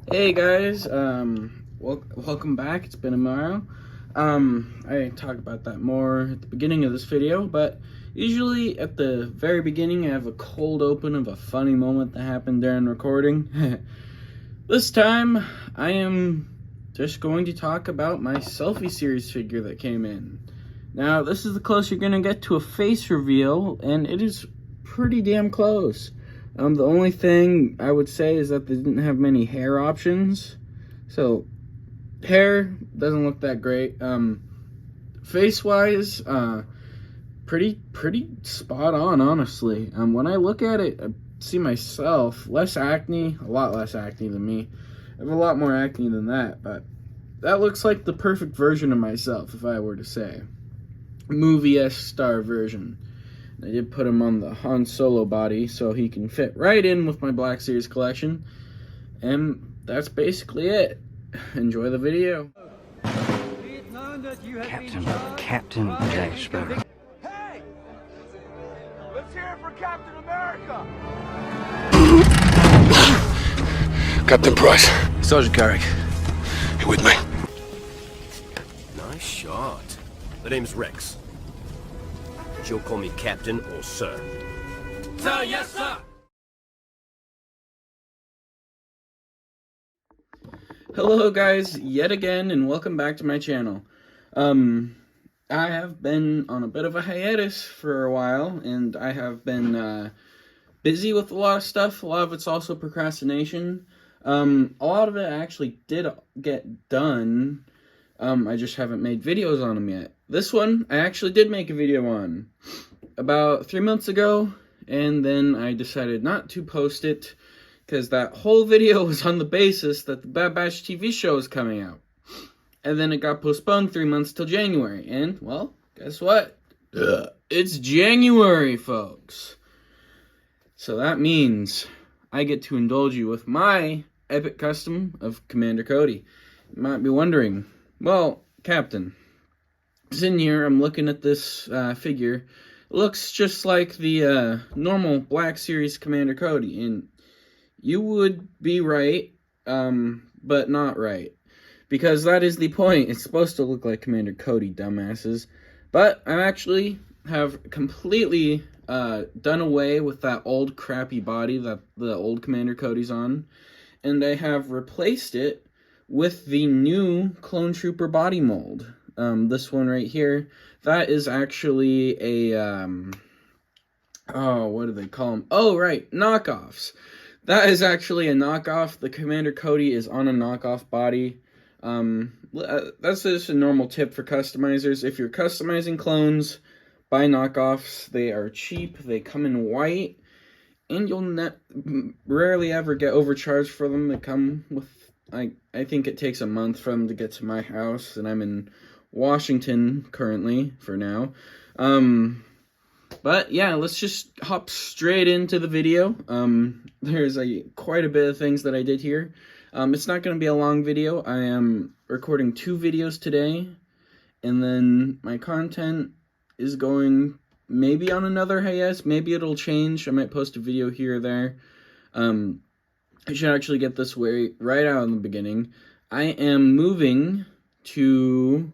Hey guys, welcome back. It's been a while. I talk about that more at the beginning of this video, but usually at the very beginning I have a cold open of a funny moment that happened during recording. This time I am just going to talk about my selfie series figure that came in. Now this is the closest you're gonna get to a face reveal, and it is pretty damn close. The only thing I would say is that they didn't have many hair options. So, hair doesn't look that great. Face-wise, pretty spot on, honestly. When I look at it, I see myself, less acne, a lot less acne than me. I have a lot more acne than that, but that looks like the perfect version of myself, if I were to say. Movie-esque star version. I did put him on the Han Solo body so he can fit right in with my Black Series collection. And that's basically it. Enjoy the video. Captain Jack Sparrow. Hey! Let's hear it for Captain America! Captain Price, Sergeant Carrick. you with me? Nice shot. The name's Rex. You'll call me Captain or Sir. Sir, yes, sir! Hello guys, yet again, and welcome back to my channel. I have been on a bit of a hiatus for a while, and I have been busy with a lot of stuff. A lot of it's also procrastination. A lot of it actually did get done. I just haven't made videos on them yet. This one, I actually did make a video on about 3 months ago, and then I decided not to post it because that whole video was on the basis that the Bad Batch TV show is coming out. And then it got postponed 3 months till January, and, well, guess what? It's January, folks. So that means I get to indulge you with my epic custom of Commander Cody. You might be wondering, well, Captain, sitting here, I'm looking at this figure. It looks just like the normal Black Series Commander Cody, and you would be right, but not right. Because that is the point. It's supposed to look like Commander Cody, dumbasses. But I actually have completely done away with that old crappy body that the old Commander Cody's on, and I have replaced it with the new Clone Trooper body mold. This one right here, that is actually a, what do they call them? Oh, right, knockoffs. That is actually a knockoff. The Commander Cody is on a knockoff body. That's just a normal tip for customizers. If you're customizing clones, buy knockoffs. They are cheap. They come in white, and you'll rarely ever get overcharged for them. They come with, I think it takes a month for them to get to my house, and I'm in Washington currently for now. But yeah, let's just hop straight into the video. There's quite a bit of things that I did here. It's not going to be a long video. I am recording 2 videos today, and then my content is going maybe on another hiatus. Maybe it'll change. I might post a video here or there. I should actually get this right out in the beginning. I am moving to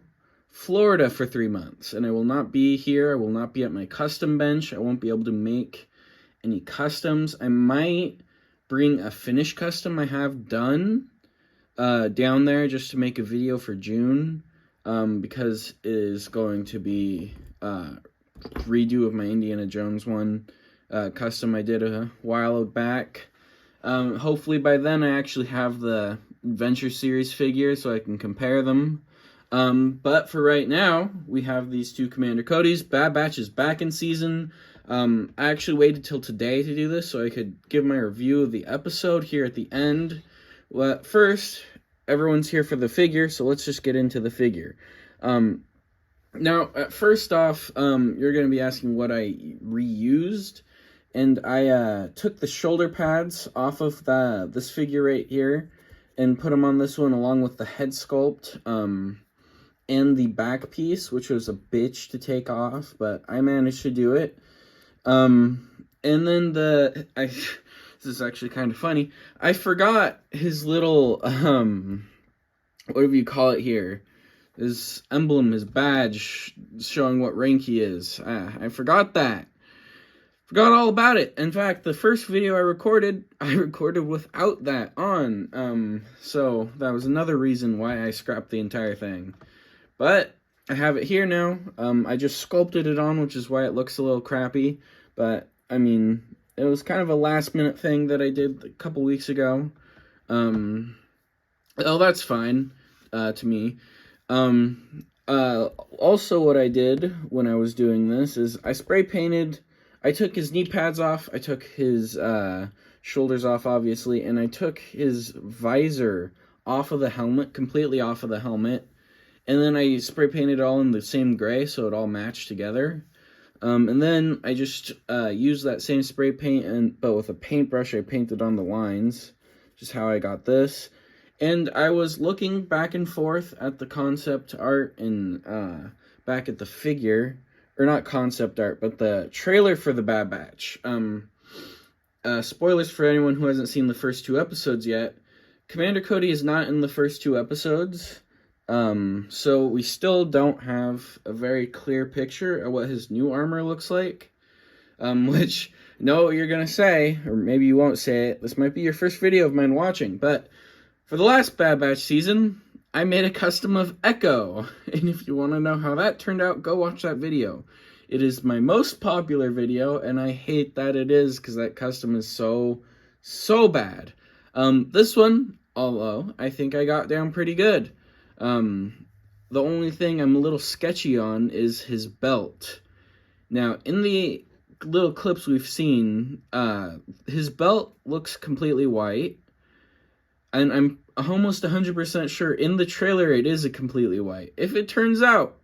Florida for 3 months, and I will not be here. I will not be at my custom bench. I won't be able to make any customs. I might bring a finished custom I have done down there just to make a video for June, because it is going to be redo of my Indiana Jones one custom I did a while back. Hopefully by then I actually have the Adventure Series figure so I can compare them. But for right now, we have these 2 Commander Codys. Bad Batch is back in season. I actually waited till today to do this so I could give my review of the episode here at the end. Well, first, everyone's here for the figure, so let's just get into the figure. Now, first off, you're going to be asking what I reused. And I took the shoulder pads off of this figure right here and put them on this one along with the head sculpt. And the back piece, which was a bitch to take off, but I managed to do it. And then This is actually kind of funny. I forgot his little, whatever you call it here. His emblem, his badge, showing what rank he is. I forgot that. Forgot all about it. In fact, the first video I recorded without that on. So that was another reason why I scrapped the entire thing. But I have it here now. I just sculpted it on, which is why it looks a little crappy. But, I mean, it was kind of a last-minute thing that I did a couple weeks ago. Oh, that's fine, to me. Also what I did when I was doing this is I spray painted, I took his knee pads off, I took his, shoulders off, obviously, and I took his visor off of the helmet, completely off of the helmet, and then I spray painted it all in the same gray, so it all matched together. And then I just, used that same spray paint, but with a paintbrush, I painted on the lines, which is how I got this. And I was looking back and forth at the concept art and back at the figure, or not concept art, but the trailer for the Bad Batch. Spoilers for anyone who hasn't seen the first 2 episodes yet. Commander Cody is not in the first 2 episodes, so we still don't have a very clear picture of what his new armor looks like. Which, know what you're gonna say, or maybe you won't say it. This might be your first video of mine watching, but for the last Bad Batch season, I made a custom of Echo, and if you want to know how that turned out, go watch that video. It is my most popular video, and I hate that it is, because that custom is so bad. This one, although, I think I got down pretty good. The only thing I'm a little sketchy on is his belt. Now, in the little clips we've seen, his belt looks completely white. And I'm almost 100% sure in the trailer it is a completely white. If it turns out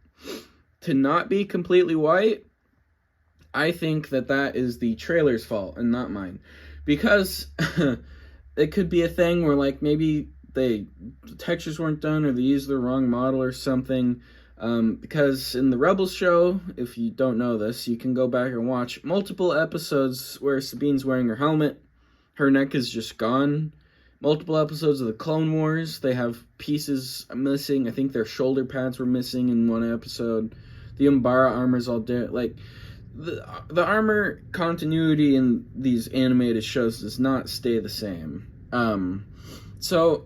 to not be completely white, I think that is the trailer's fault and not mine. Because it could be a thing where, like, maybe the textures weren't done or they used the wrong model or something. Because in the Rebels show, if you don't know this, you can go back and watch multiple episodes where Sabine's wearing her helmet. Her neck is just gone. Multiple episodes of the Clone Wars, they have pieces missing. I think their shoulder pads were missing in one episode. The Umbara armor's all different. Like, the armor continuity in these animated shows does not stay the same. So,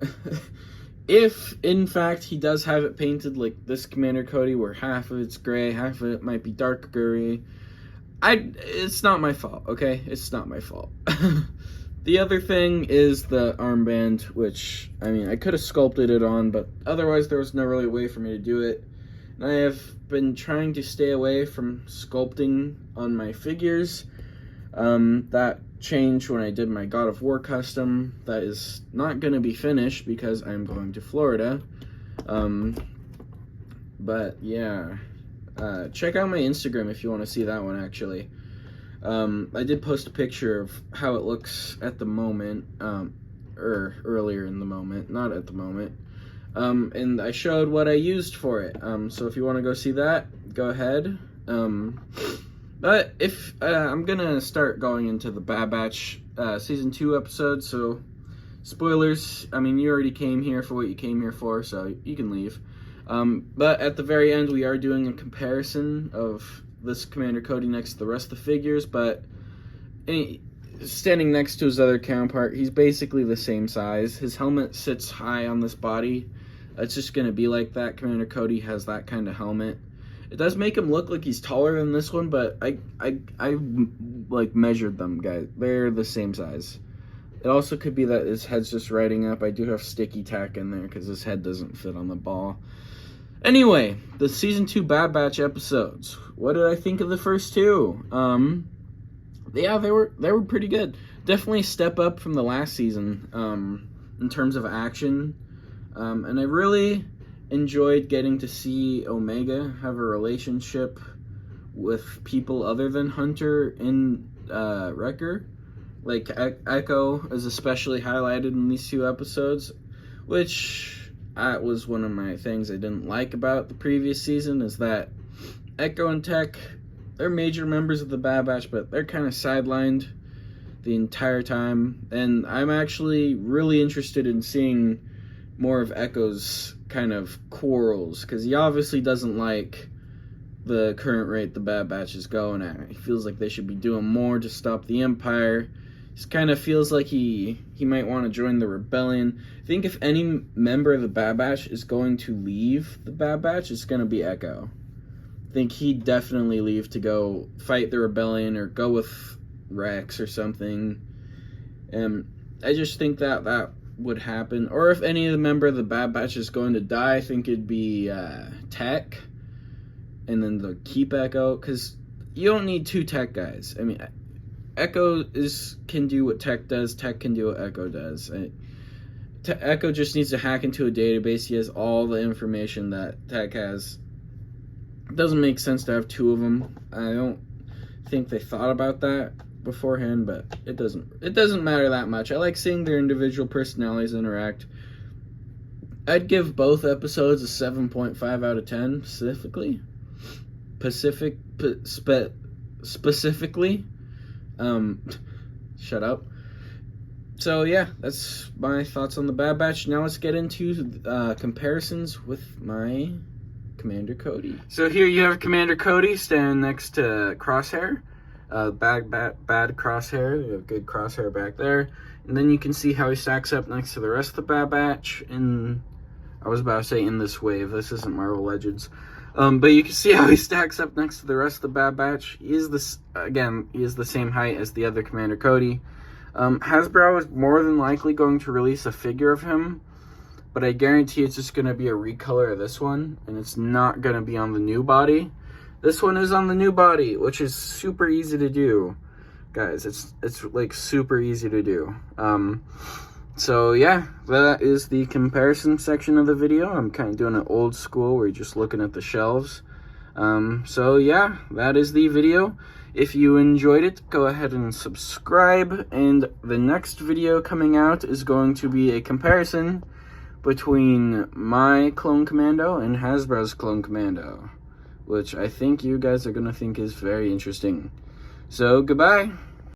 if, in fact, he does have it painted like this Commander Cody, where half of it's gray, half of it might be dark gray, it's not my fault, okay? It's not my fault. The other thing is the armband, which, I mean, I could have sculpted it on, but otherwise there was no really way for me to do it. And I have been trying to stay away from sculpting on my figures. That changed when I did my God of War custom. That is not going to be finished because I'm going to Florida. But yeah, check out my Instagram if you want to see that one, actually. I did post a picture of how it looks at the moment, or earlier in the moment, not at the moment, and I showed what I used for it, so if you want to go see that, go ahead. But if, I'm gonna start going into the Bad Batch, Season 2 episodes, so, spoilers, I mean, you already came here for what you came here for, so you can leave. But at the very end, we are doing a comparison of this Commander Cody next to the rest of the figures, but standing next to his other counterpart, he's basically the same size. His helmet sits high on this body. It's just going to be like that. Commander Cody has that kind of helmet. It does make him look like he's taller than this one, but I like measured them, guys. They're the same size. It also could be that his head's just riding up. I do have sticky tack in there because his head doesn't fit on the ball. Anyway, the Season 2 Bad Batch episodes. What did I think of the first 2? Yeah, they were pretty good. Definitely a step up from the last season, in terms of action. And I really enjoyed getting to see Omega have a relationship with people other than Hunter and Wrecker. Like, Echo is especially highlighted in these 2 episodes, which that was one of my things I didn't like about the previous season, is that Echo and Tech, they're major members of the Bad Batch, but they're kind of sidelined. the entire time, and I'm actually really interested in seeing more of Echo's kind of quarrels, because he obviously doesn't like the current rate the Bad Batch is going at. He feels like they should be doing more to stop the Empire. He kind of feels like he might want to join the rebellion. I think if any member of the Bad Batch is going to leave the Bad Batch, it's going to be Echo. I think he'd definitely leave to go fight the rebellion or go with Rex or something. I just think that would happen. Or if any of the member of the Bad Batch is going to die, I think it'd be Tech, and then they'll keep Echo, because you don't need two Tech guys. I mean, Echo can do what Tech does. Tech can do what Echo does. Echo just needs to hack into a database. He has all the information that Tech has. It doesn't make sense to have two of them. I don't think they thought about that beforehand, but it doesn't matter that much. I like seeing their individual personalities interact. I'd give both episodes a 7.5 out of 10 specifically. Shut up. So yeah, that's my thoughts on the Bad Batch. Now let's get into comparisons with my Commander Cody. So here you have Commander Cody standing next to Crosshair. Bad Crosshair. You have good Crosshair back there. And then you can see how he stacks up next to the rest of the Bad Batch. I was about to say in this wave. This isn't Marvel Legends. But you can see how he stacks up next to the rest of the Bad Batch. He is the same height as the other Commander Cody. Hasbro is more than likely going to release a figure of him, but I guarantee it's just going to be a recolor of this one, and it's not going to be on the new body. This one is on the new body, which is super easy to do, guys. It's like super easy to do. So yeah, that is the comparison section of the video. I'm kind of doing it old school where you're just looking at the shelves. So yeah, that is the video. If you enjoyed it, go ahead and subscribe, and the next video coming out is going to be a comparison between my Clone Commando and Hasbro's Clone Commando, which I think you guys are going to think is very interesting. So, goodbye!